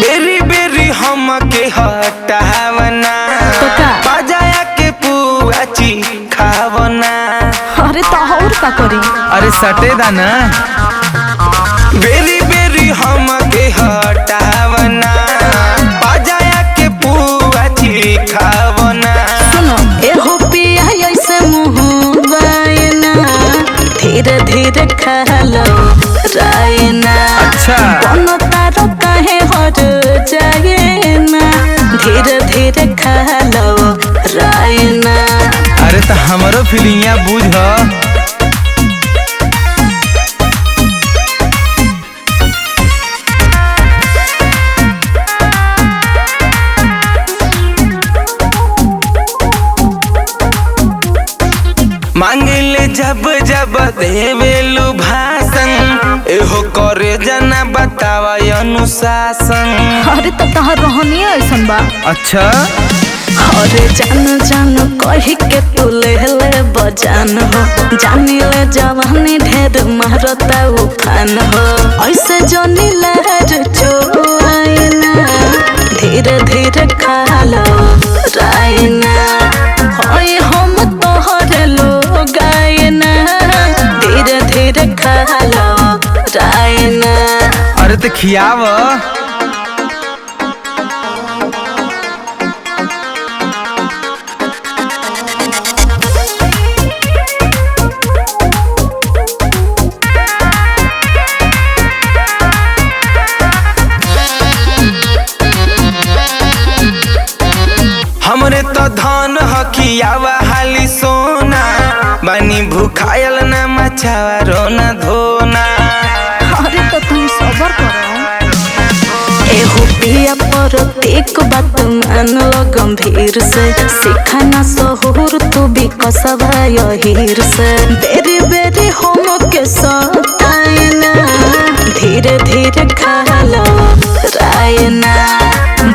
बेरी बेरी हमके हटावना बजाया के पुआची खावना। अरे तो और का करी? अरे सटे दाना बेरी बेरी हमके हटावना बजाया के पुआची खावना। सुनो एहो पिया ऐसे मुँह बायना धीरे धीरे खा लो रायना। अच्छा बनो तारो काहे हर जायना धीरे धीरे खा लो रायना। अरे तो हमारो फीलिंगिया बुझ। मांगिले जब जब देवेलु भाषण एहो करे जना बतावा अनुशासन। अरे तो तहर रहनी ऐसन बा। अच्छा अरे जान जान कही के तू ले बजान हो जानी ले जवानी ढेर मारता उफान हो। ऐसे जनी लहर चोआइना धीरे धीरे खा लो रायना। होय हम तोहरे लोग गायना धीरे धीरे खा लो रायना। अरे तो खियाव। हमरे तो धन हकियावा हाली सोना बनी भूखायल ना मचावा रोना धोना। अरे तो तुम सबर करो। एहो पिया पर एक बात मान लो गंभीर से सिखाना सहूर तू भी कसबा यहीर से। बेरी बेरी हम के सताइना धीरे धीरे खा लो रायना।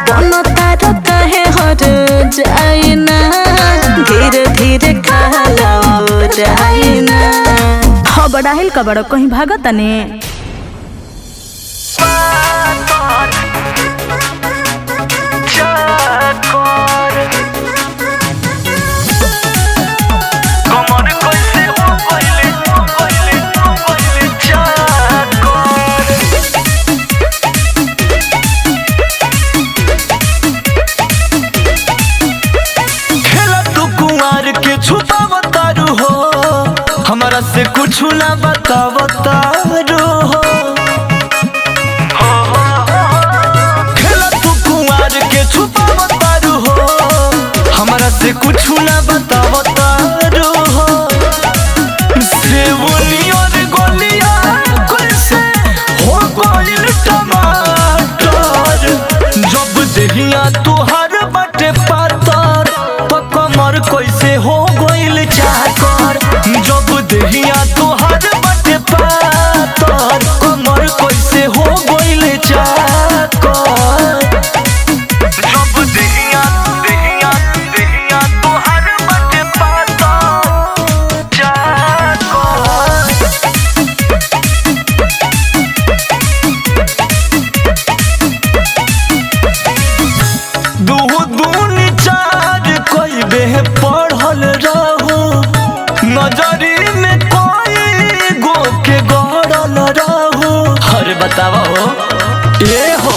बनो तारो काहे हर जायना धीरे धीरे खा लो रायना। हाँ बड़ा हिल का बड़ा कहीं भागता ने। छुपावतारू हो हमारा से कुछ ना बतावतारू हो। खेला तू कुंवार के छुपावतारू हो हमारा से कुछ ना बतावतारू हो। सेवनी और गोलियां कैसे हो गइल टमाटर जब देहिया तुहार बटे पातर कमर कैसे हो गइल चाकर। जब देहिया तुहार बटे पातर कमर कैसे हो गइल चाकर। जब देहिया देहिया देहिया तुहार बटे पातर चाकर। दूनी चार कोई बे पढ़ल रहू नजरी में कोई गो के गड़ल रहू। अरे बतावा हो ये हो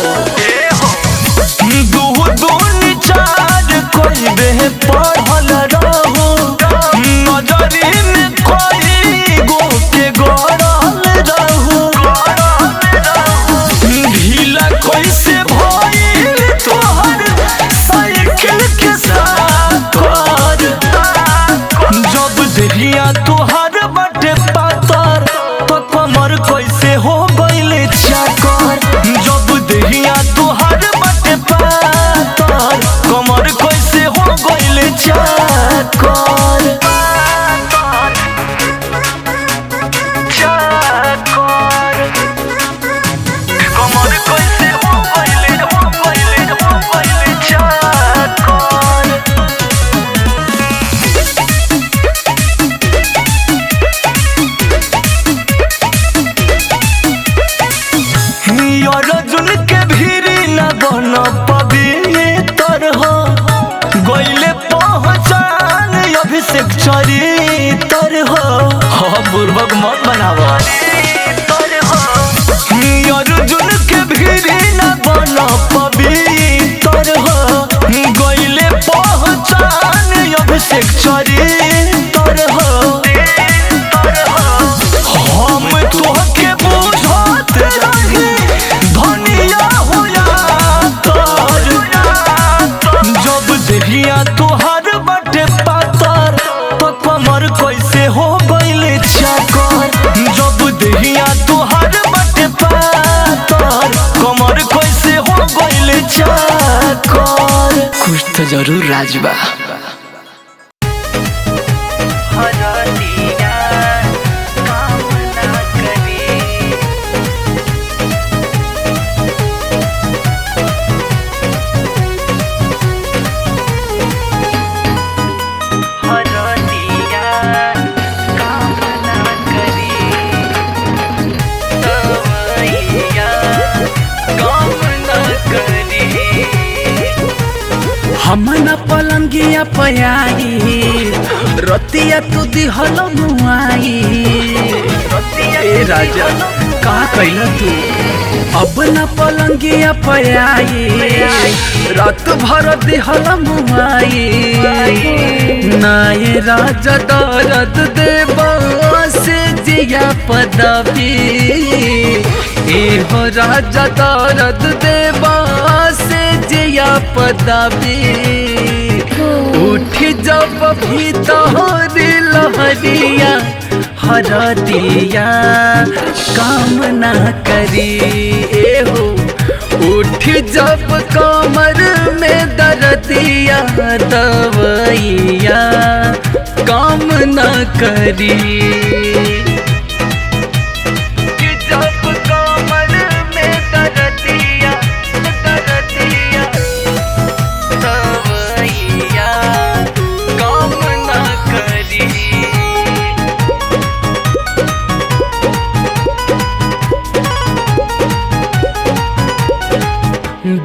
दूनी चार कोई बे पढ़ल रहू नजरी में कोई गो के गड़ल रहू। ढीला कैसे भइल तोहर साइकिल के साकर। जब देहिया तुहार बटे पातर तो कमर कैसे हो गइल चाकर। जब देहिया तुहार बटे पातर कमर कैसे हो गइल चाकर। चरित्र हो। हाँ बुर्बक मत बनावा। अर्जुन के भीरी न बन पवित्र हो। गईले पहचान अभिषेक चरित्र हो। हम तोहके बुझत रही धनिया होया तर। जब देखिया तोहर बटे पातर तो कमर कैसे हो गईले चाकर। जब देखिया तोहर बटे पातर कमर कैसे हो गईले चाकर। कुछ तो जरूर राज बा। हमन पलंगिया पयाई रतिया तू दिहल मुआई। ए राजा का कैला तू अब न पलंगिया पयाई रात भर दिहल मुआई। नाये राजा दर्द देवा से जिया पदवी। ए हो राजा दर्द देवा से जिया पदवी। उठ जब भीतर लहरिया हरदिया काम ना करी। ए हो उठ जब कमर में दर्दिया दवैया काम ना करी।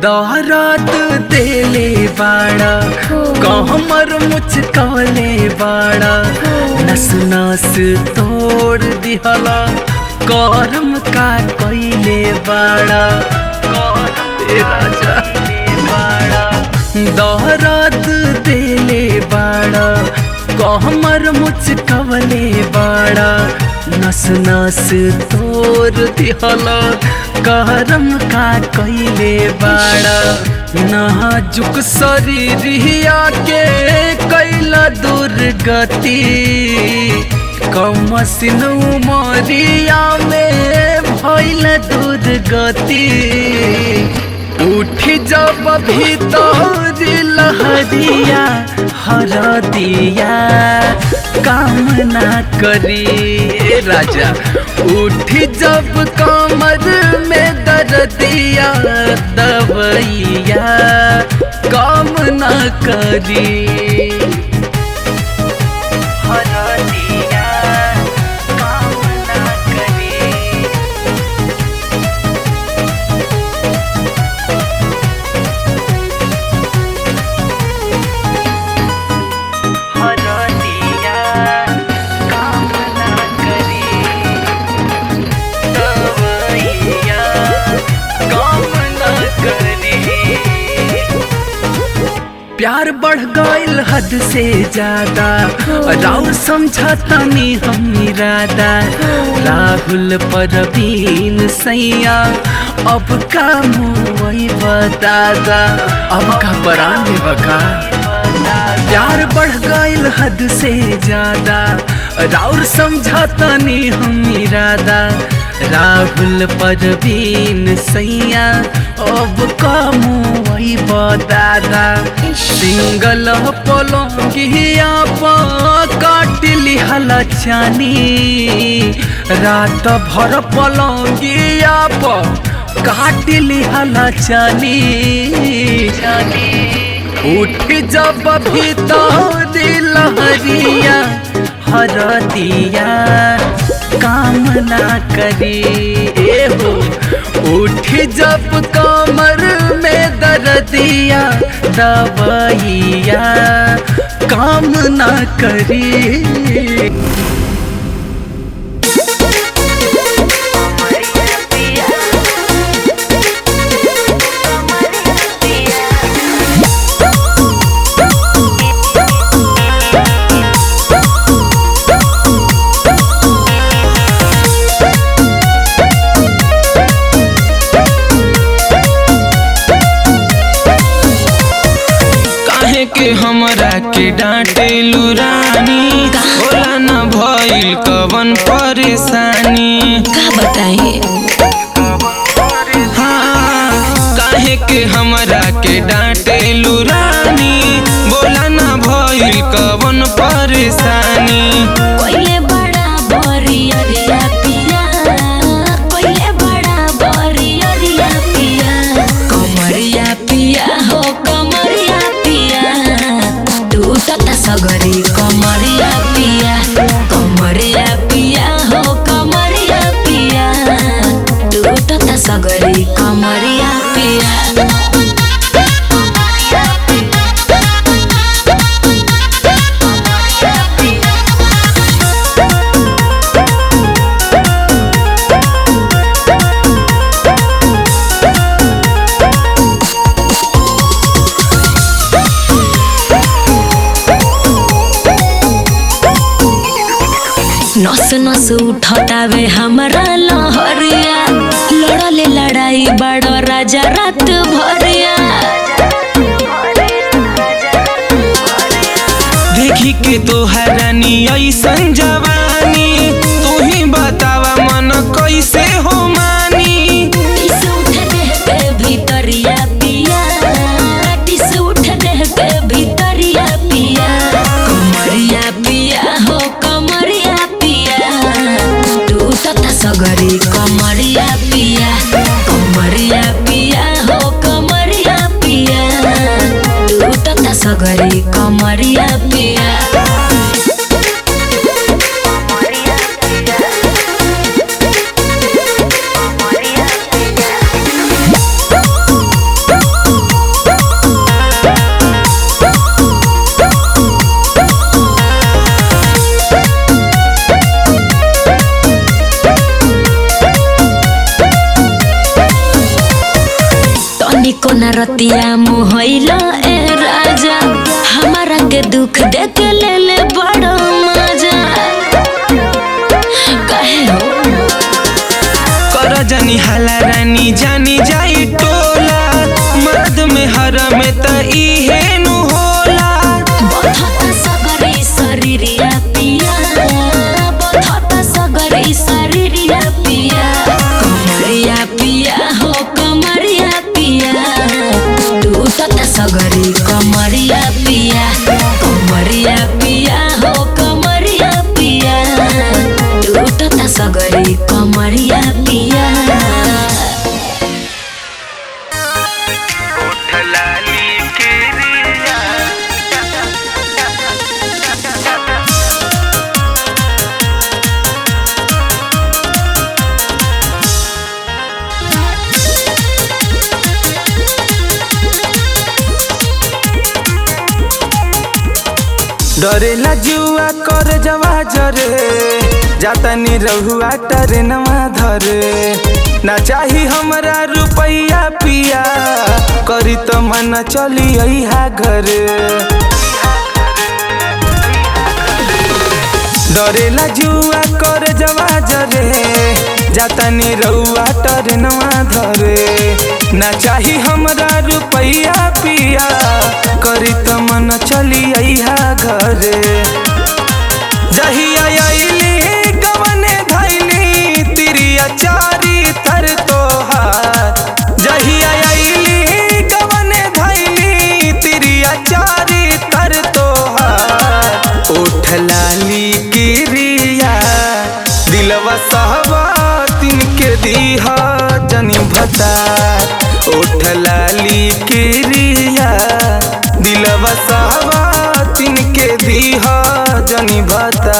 दर्द देले बाड़ा कहमर मुचकले बाड़ा। नस नस तोड़ दिहला करम का कैले बाड़ा। राजा दर्द देले बाड़ा कहमर मुचकले बाड़ा। नस नस तोड़ दिहला करम का कैले बाड़ा। नाजुक शरीरिया के कैला दुर्गति। कमसिन उमरिया में भइल दुर्गति। उठ जब भीतर लहरिया हरदिया काम ना करी। राजा उठ जब कमर में दर्दिया दवैया काम ना करी। प्यार बढ़ गईल हद से ज्यादा राउर समझतानी हम इरादा। राहुल परवीन सैया अब का मुई बतादा। अब का परान बका प्यार बढ़ गईल हद से ज्यादा राउर समझतानी हम इरादा। राहुल परवीन सैया अब का मुई बतादा। सिंगल पलंगिया काट लिहला चानी। रात भर पलंगिया काट लिहला चानी। उठ जब भीतर लहरिया हरदिया काम ना करी। ए हो उठ जब कमर में दर्दिया दवाइया काम ना करी। के हमरा के डांटे लुरानी बोला न भइल कवन परेशानी का बताइए। हाँ काहे के हमरा के डांटे लुरानी बोला न भइल कवन परेशानी। कोइले बड़ा बरियरिया पिया, कोइले बड़ा बरियरिया पिया, कमरिया पिया हो कमरिया टूटता सगरी कमरिया पिया, कमरिया पिया हो कमरिया पिया, टूटता सगरी कमरिया पिया। नस नस उठतावे हमरा लहरिया, लड़ले लड़ाई बड़ राजा रात भरिया। देखी के तोहरानी ऐसन जवानी तू ही बतावा मन कैसे हो मानी। टिस उठ देह के भीतरिया पिया, टिस उठ देह के भीतरिया पिया, कमरिया पिया हो कमरिया सगरी कमरिया पिया, कमरिया पिया हो कमरिया पिया, टूटता सगरी कमरिया पिया। कोना रतिया मोहइला ए राजा, हमारा के दुख देख ले ले बड़ा मजा। कहे हो कर जानी हाला रानी जानी जाई टोला, मर्द में हर में त इहे नु होला। बधता सगरी शरीरिया पिया, बधता सगरी शरीरिया पिया, कमरिया पिया हो कमरिया टूटता सगरी कमरिया पिया, कमरिया पिया हो कमरिया पिया, टूटता सगरी कमरिया पिया। डरेला जुआ कर जवा जरे, जाता नी रहुआ टरे नवा धरे। ना चाही हमरा रुपैया पिया, करी तो मन चली अइहा घरे। डरेला जुआ कर जवा जरे, जाता नी रहुआ टरे नवा धरे। ना चाही हमरा रुपैया पिया, करी तो मन चली अइहा घरे। जहिया आइली गवने धैली तिरिया चारी थर तोहार, जहिया आइली गवने धैली तिरिया चारी थर तोहार। ओठ लाली गिरिया दिलवा सहवा तिनके दीहा जनी भता। ओठ लाली गिरिया दिलवा सहवा तिनके दीहा जनी भता।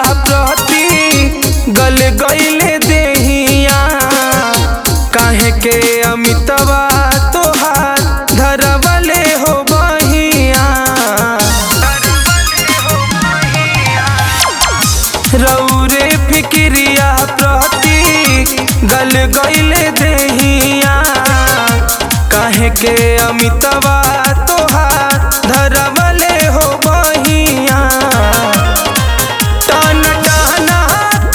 प्रति गल गईले देहिया काहे के अमितवा तोहार धरवले हो बहिया रौरे फिक्रिया प्रति गल गईले देहिया काहे के अमितवा तोहार धरवले हो बहिया टन टना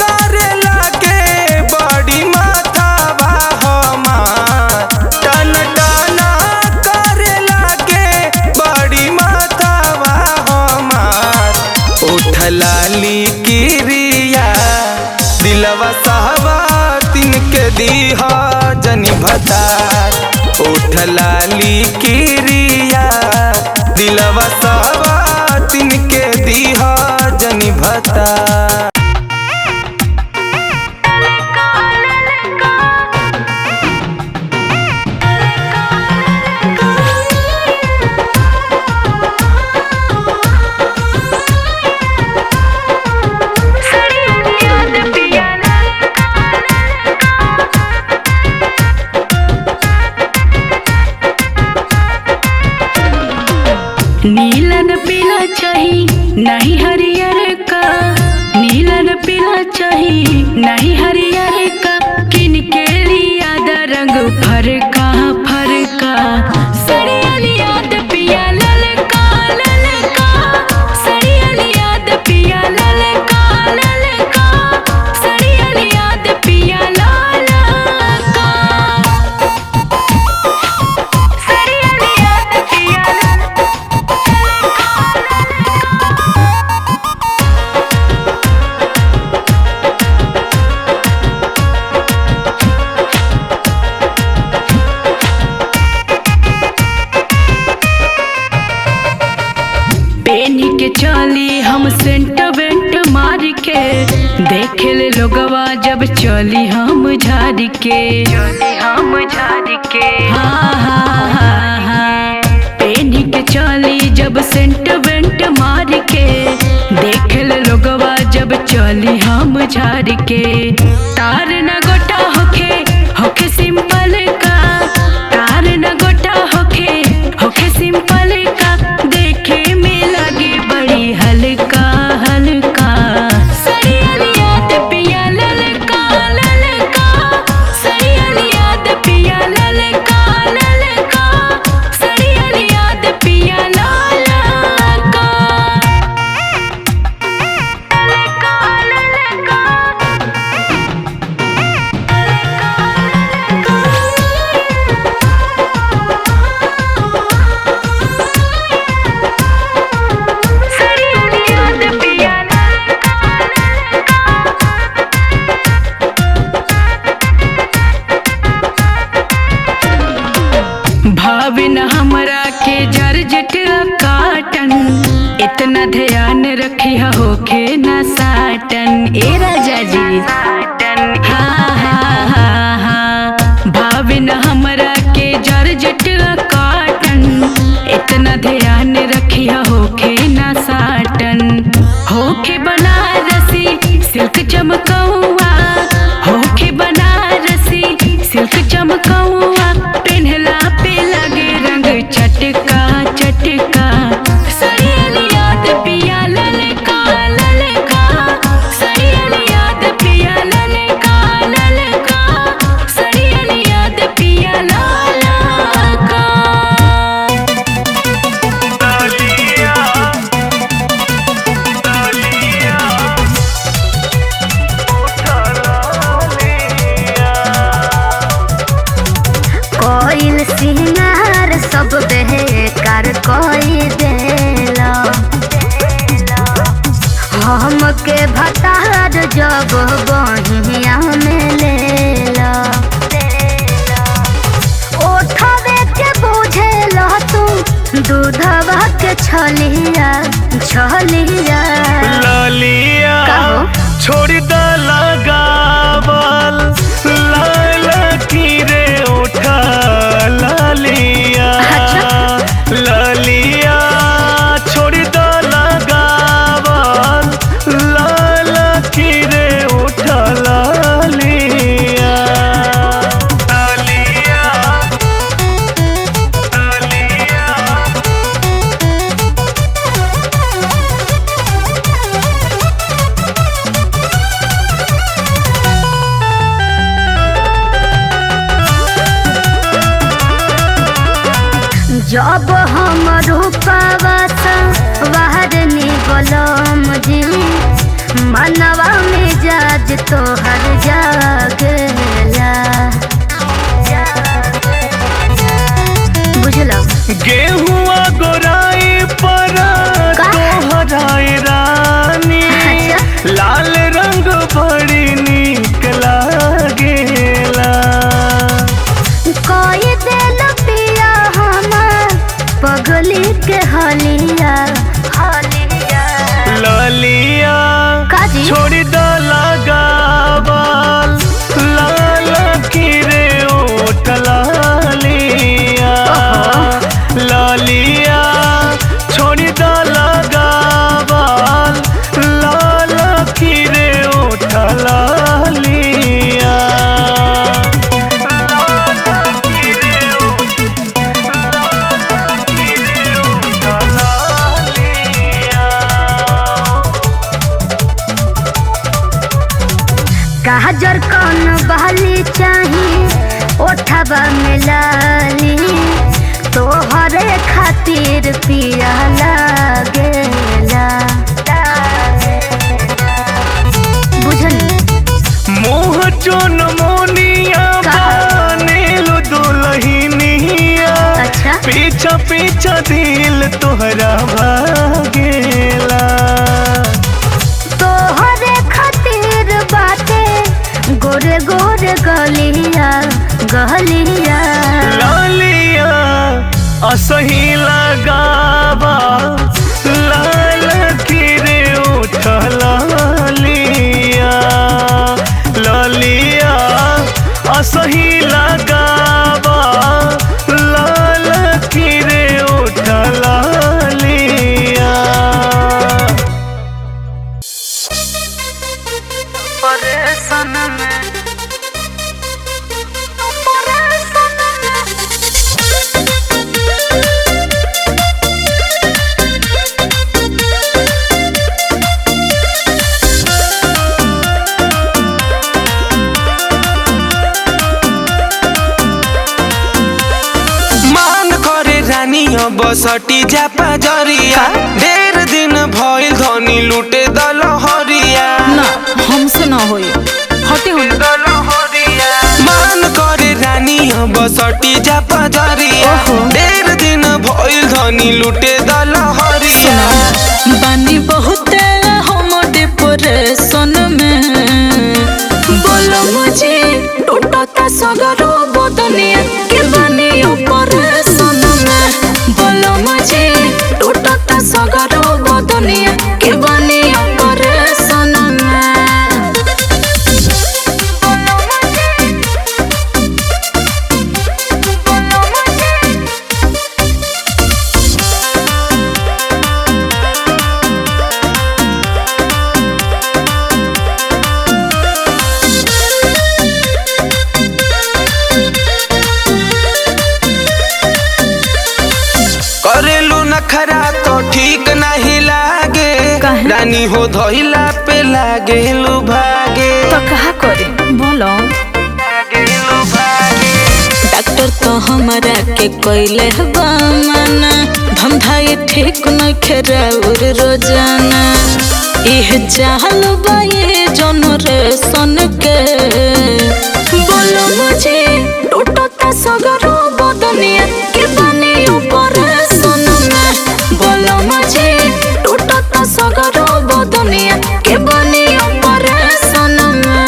करे लागे बड़ी माथावा हमार टन टना करे लागे बड़ी माथावा हमार उठलाली किरिया दिलवा सहवा तिनके दीहा जनी भतार उठलाली किरिया दिलवा सहवा तिनके दीहा जनी भतार नीलन पीला चाही नहीं हरियर का, नीलन पीला चाही नहीं हरियर का, किनके लिया द रंग फरका फरका सड़िया लिया द पिया ललका ललका सड़िया लिया द पिया ललका ललका सड़िया लिया द पिया ललका सड़िया लिया द पिया पेनी के चली हम सेंट वेंट मार के देखे ले लोगवा जब चली हम झाड़ के हाँ हाँ हाँ हाँ पेनी के चली जब सेंट वेंट मार के देखे ले लोगवा जब चली हम झाड़ के तार न गोटा होके सिंपल का तार न गोटा होके सिंपल का देखे में लगे बड़ी हल्का हल्का सड़िया लिया द पिया ललका ललका सड़िया लिया द पिया ललका ललका सड़िया लिया द पिया ललका भाविन हमरा के जर्जट काटन इतना ध्यान रखी होके न साटन ए राजा जी हाँ हाँ हाँ हाँ भाविन हमरा के जर्जट काटन इतना ध्यान रखी होके न साटन होके बनारसी सिल्क चमकौआ होके बनारसी सिल्क चमकौआ पेन्हला पे लगे रंग चटका चटका सड़िया लिया द पिया ललका ललका सड़िया लिया द पिया ललका ललका सड़िया लिया द पिया ललका कोइल सिंगार सब बेकार कोई देला हमके भतार जब बहिया में लेला ओठवे के बुझेला तू दूधवा के छलिया छलिया ललिया कहो छोड़ द लगावल लाल की रे उठा ललिया ललिया छोड़ द लगावल लाल जब हम रूपवा वाहरनी बलम जी मनवा मिजाज तोहर जागेला बुझलो गेहुआ गोराई पर तोहराए रानी लाल रंग बड़ी निक लागेला कोई दिल पिया हमर पगली के हलिया ललिया काजी छोड़ी द लगावल लाल किरे ओठ लालिया ललिया छोड़ी द लगावल लाल किरे ओठ लालिया काजर कौन बहली चाही ओठबा में लाली तोहरे खातिर पिया लागेला बुझली मोह चोन मोनिया बनेलु दुलहिनिया अच्छा पीछा पीछा दिल तोहरा भागेला तोहरे खातिर बाटे गोरे गोरे गलिया गलिया लालिया असही लगावा लाल किरे उठ लालिया लालिया असही लगावा लाल किरे उठ लालिया परेशान में बसटी जापा जरिया ढेर दिन भइल धनी लूटे दलहरिया ना हमसे ना होई हटे हो मान करे रानी बसटी जापा जरिया ढेर दिन भइल धनी लूटे दलहरिया बानी बहुते हम डिप्रेशन में बोलो मुझे टूटता सगरो बदनिया के बानी ऑपरेशन में बोलो मुझे टूटता सगरो बदनिया के बानी ऑपरेशन में करेलू नखरा तो ठीक नहीं लागे रानी हो धइला पे लागे लू भागे तो कहा करे बोलो डॉक्टर तो हमारा के कोइले बामना धंधाई ठीक न खेराउर रोजाना इह चाहल बाये जनरेशन के बोलो मुझे टूटता सगरो बदनिया के बानी ऑपरेशन में बोलो मुझे टूटता सगरो बदनिया के बानी ऑपरेशन में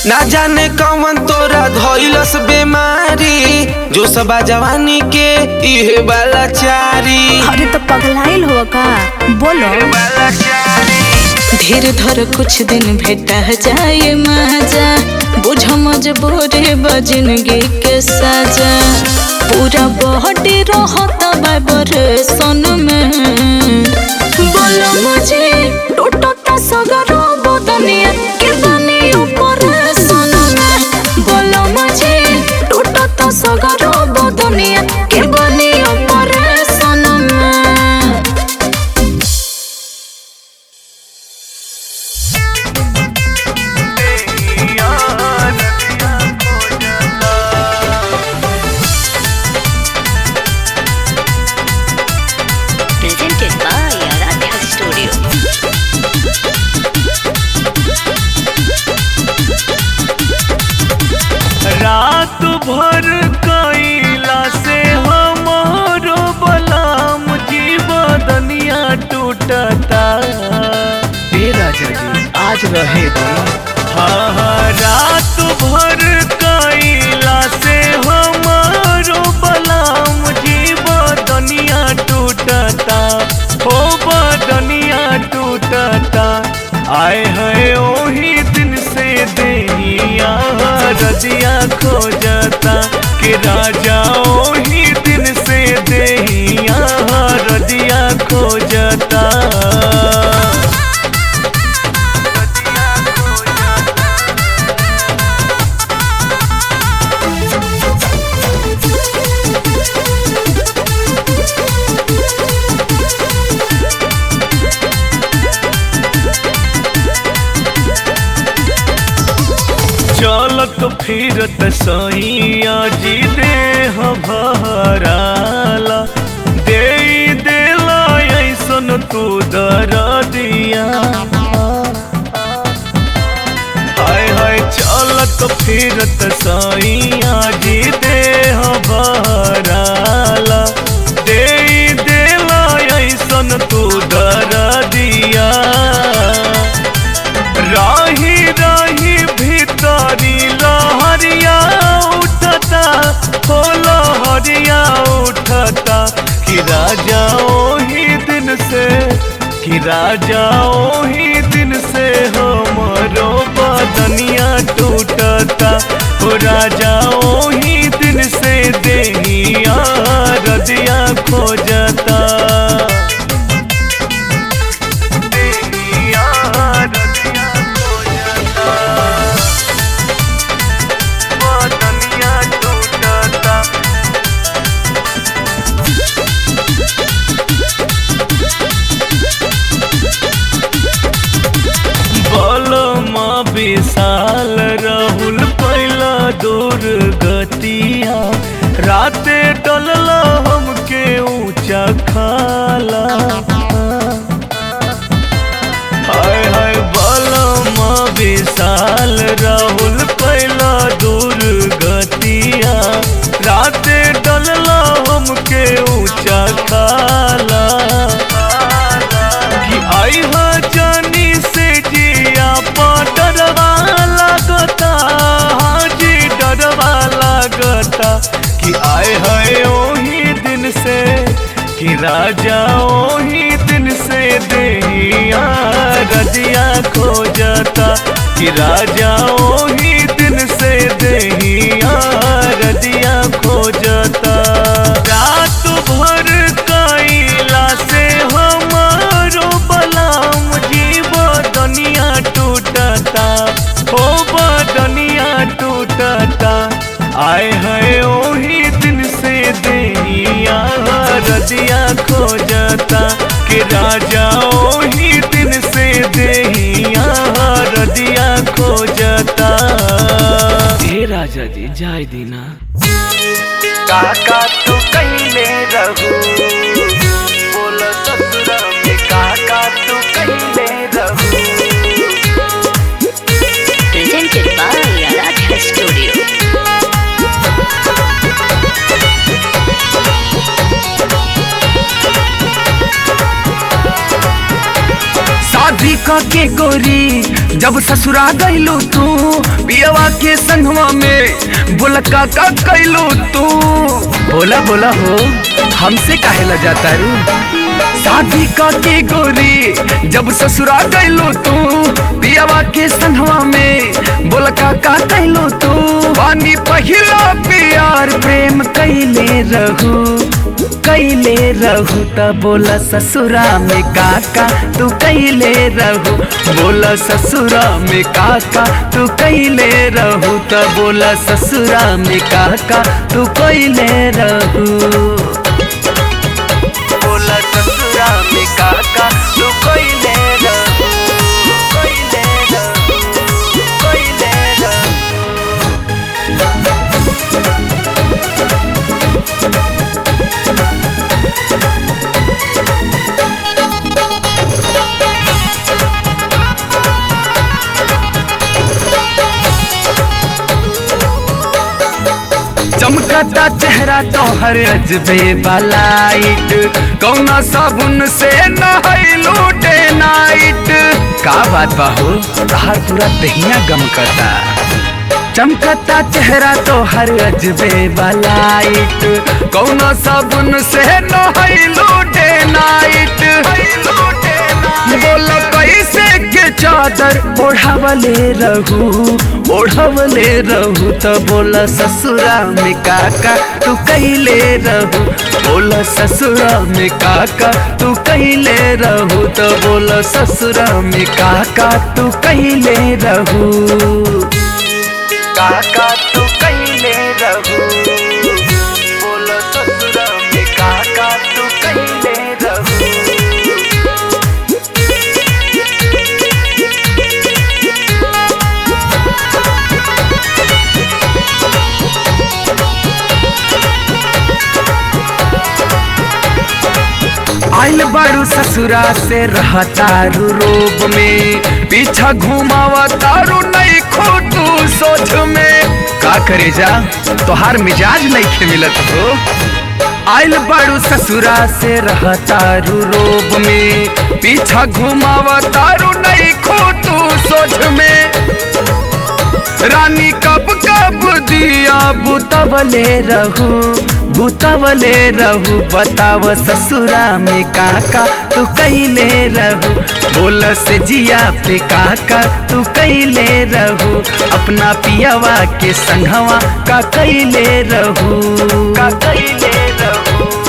ना जाने कौन तोरा धइलस बीमारी जो सबा जवानी के इहे वाला चारी अरे तो पगलाइल हो का बोलो धीर धर कुछ दिन भेटा जाए मजा बुझ मजबूरी जिंदगी के सजा पूरा बॉडी रहता वाइब्रेशन में बोलो मुझे टूटता सगरो बदन दुनिया के बनी ऊपर सोना बोलो मुझे टूटा तो सगरो दुनिया के बनी ऊपर सोना Presented by Aradhya Studio. रात भर कैला से हमारो बलाम जीवदनिया टूटता। ए राजा जी आज रहे दो। हाँ रात भर कैला से हमारो बलाम जीवदनिया टूटता। हो बदनिया टूटता। आए है ओही दिन से देहिया रजिया खोजता कि राजा ओही दिन से देहिया रजिया खोजता। चलत फिरत सैया जी देह भराला दे देला ऐसन तू दरदिया। हाय हाय चलत फिरत सैया जी देह भराला दे देला ऐसन तू दरदिया। राही राही भीतरी लहरिया उठता हो लहरिया उठता कि राजा ओही दिन से कि राजा ओही दिन से हमरो बदनिया टूटता। हो राजा ओही दिन से देहिया रजिया खोजता। विशाल राहुल पहला दूर गतिया राते डलला हमके ऊंचा खाला। हाय हाय बलमा विशाल राहुल पहला दूर गतिया राते डलला हमके ऊंचा खाला। कि आई हा जानी से जिया डरवा लगता। हाँ जी डरवा लगता कि आए है ओही दिन से कि राजा ओही दिन से देहिया रजिया खोजता। कि राजा ओही दिन से देहिया रजिया खोजता। रात भर कैला से हमारो बलाम जीवदनिया टूटता। हो बदनिया टूटता। आए है ओही दिन से देहिया रजिया खोजता। कि राजा ओही दिन से देहिया रजिया खोजता। ए राजा जी जाय दीना। काका तू कहिले रहू बोल ससुरा में काका तू कहिले रहू। Presented by Aradhya Studio. शादी के गोरी जब ससुरा गइलू तू पियवा के संगवा में बोला का कैलू तू। बोला बोला हो हमसे काहे ला जाता रू। शादी के गोरी जब ससुरा गइलू तू पियवा के संगवा में बोला का कैलू तू। पानी पहिला प्यार प्रेम कैले रहू कैले रहू त बोला ससुरा में काका तू कैले रहू बोला ससुरा में काका तू कैले रहू त बोला ससुरा में काका तू कैले रहू बोला ससुरा में काका तू कैले रहू कैले रहू कैले रहू चमकता चेहरा तोहर अजबे लाइट कौना साबुन से नहैलू डे नाइट का बात बाहू तहार पूरा दहिया गमकता चमकता चेहरा तोहर अजबे लाइट कौना साबुन से नहैलू डे नाइट बोलो कैसे के चादर ओढ़ावले रहू तो बोला ससुरा में काका तू कैले रहू बोला ससुरा में काका तू कैले रहू तो बोला ससुरा में काका तू कैले रहू काका तू कैले रहू बोला ससुरा में काका तू कैले रहू आइल बारू ससुरा से रहतारू रोब में पीछा घुमावा तारू नहीं खोटू सोच में का करे जा तोहार मिजाज नहीं खे मिलत हो आइल बारू ससुरा से रहतारू रोब में पीछा घुमावा तारू नहीं खोटू सोच में रानी कब कब दिया बुतवले रहू बताव ससुरा में काका तू कैले रहू बोल से जिया पे काका तू कैले रहू अपना पियावा के संघवा का कैले रहू का कैले रहू